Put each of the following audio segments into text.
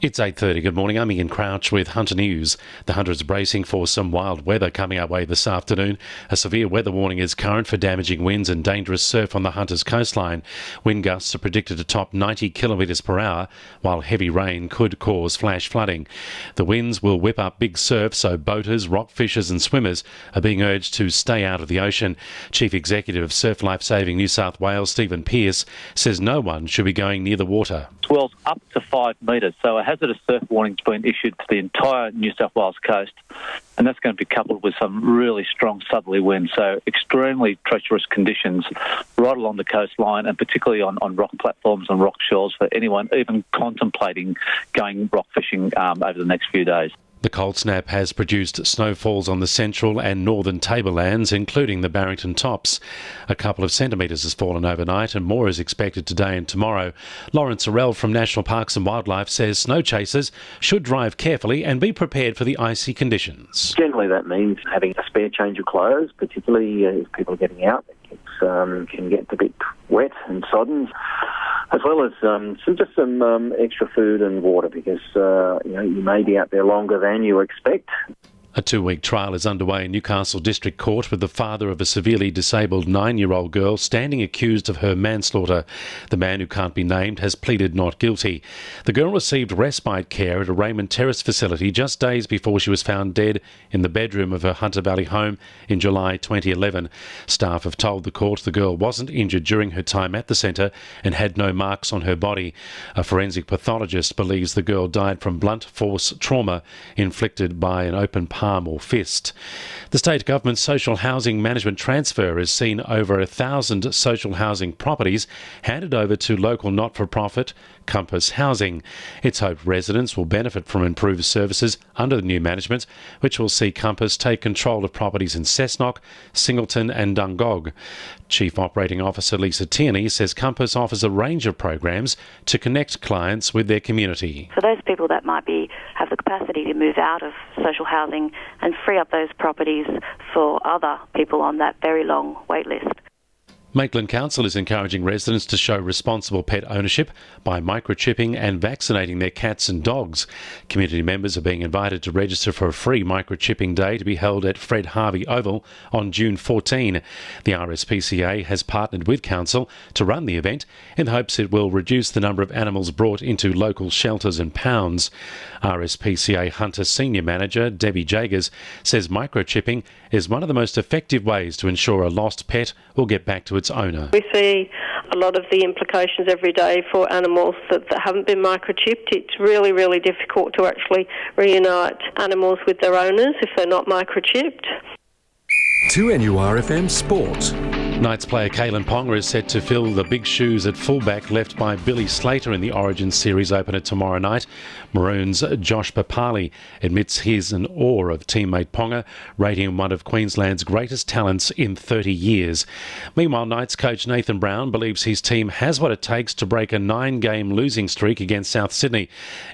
It's 8:30. Good morning. I'm Ian Crouch with Hunter News. The Hunter is bracing for some wild weather coming our way this afternoon. A severe weather warning is current for damaging winds and dangerous surf on the Hunter's coastline. Wind gusts are predicted to top 90 kilometres per hour, while heavy rain could cause flash flooding. The winds will whip up big surf, so boaters, rock fishers and swimmers are being urged to stay out of the ocean. Chief Executive of Surf Life Saving New South Wales, Stephen Pearce, says no one should be going near the water. Swells up to 5 metres, so a hazardous surf warning's been issued to the entire New South Wales coast, and that's going to be coupled with some really strong southerly winds, so extremely treacherous conditions right along the coastline, and particularly on rock platforms and rock shores for anyone even contemplating going rock fishing over the next few days. The cold snap has produced snowfalls on the central and northern tablelands, including the Barrington Tops. A couple of centimetres has fallen overnight and more is expected today and tomorrow. Lawrence Arell from National Parks and Wildlife says snow chasers should drive carefully and be prepared for the icy conditions. Generally that means having a spare change of clothes, particularly if people are getting out. It can get a bit wet and sodden, as well as some extra food and water, because you may be out there longer than you expect. A 2-week trial is underway in Newcastle District Court with the father of a severely disabled 9-year-old girl standing accused of her manslaughter. The man, who can't be named, has pleaded not guilty. The girl received respite care at a Raymond Terrace facility just days before she was found dead in the bedroom of her Hunter Valley home in July 2011. Staff have told the court the girl wasn't injured during her time at the centre and had no marks on her body. A forensic pathologist believes the girl died from blunt force trauma inflicted by an open palm or fist. The state government's social housing management transfer has seen over 1,000 social housing properties handed over to local not-for-profit Compass Housing. It's hoped residents will benefit from improved services under the new management, which will see Compass take control of properties in Cessnock, Singleton and Dungog. Chief Operating Officer Lisa Tierney says Compass offers a range of programs to connect clients with their community. For those people that might have the capacity to move out of social housing and free up those properties for other people on that very long wait list. Maitland Council is encouraging residents to show responsible pet ownership by microchipping and vaccinating their cats and dogs. Community members are being invited to register for a free microchipping day to be held at Fred Harvey Oval on June 14. The RSPCA has partnered with Council to run the event in hopes it will reduce the number of animals brought into local shelters and pounds. RSPCA Hunter Senior Manager Debbie Jagers says microchipping is one of the most effective ways to ensure a lost pet will get back to its owner. We see a lot of the implications every day for animals that haven't been microchipped. It's really, really difficult to actually reunite animals with their owners if they're not microchipped. 2NURFM Sport. Knights player Kalen Ponga is set to fill the big shoes at fullback left by Billy Slater in the Origin Series opener tomorrow night. Maroons' Josh Papali admits he's in awe of teammate Ponga, rating him one of Queensland's greatest talents in 30 years. Meanwhile, Knights coach Nathan Brown believes his team has what it takes to break a 9-game losing streak against South Sydney.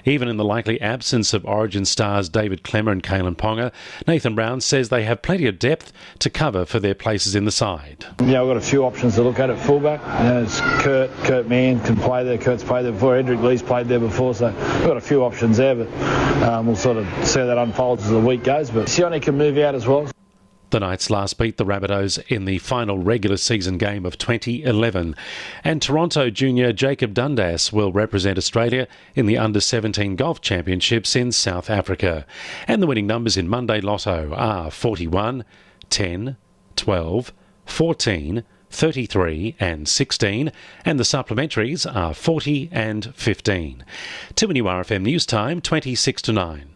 Even in the likely absence of Origin stars David Klemmer and Kalen Ponga, Nathan Brown says they have plenty of depth to cover for their places in the side. Yeah, we've got a few options to look at fullback. It's Kurt Mann can play there. Kurt's played there before. Edric Lee's played there before. So we've got a few options there, but we'll sort of see how that unfolds as the week goes. But Sione can move out as well. The Knights last beat the Rabbitohs in the final regular season game of 2011. And Toronto junior Jacob Dundas will represent Australia in the Under-17 Golf Championships in South Africa. And the winning numbers in Monday Lotto are 41, 10, 12, 14, 33 and 16, and the supplementaries are 40 and 15. 2NURFM News Time, 26 to 9.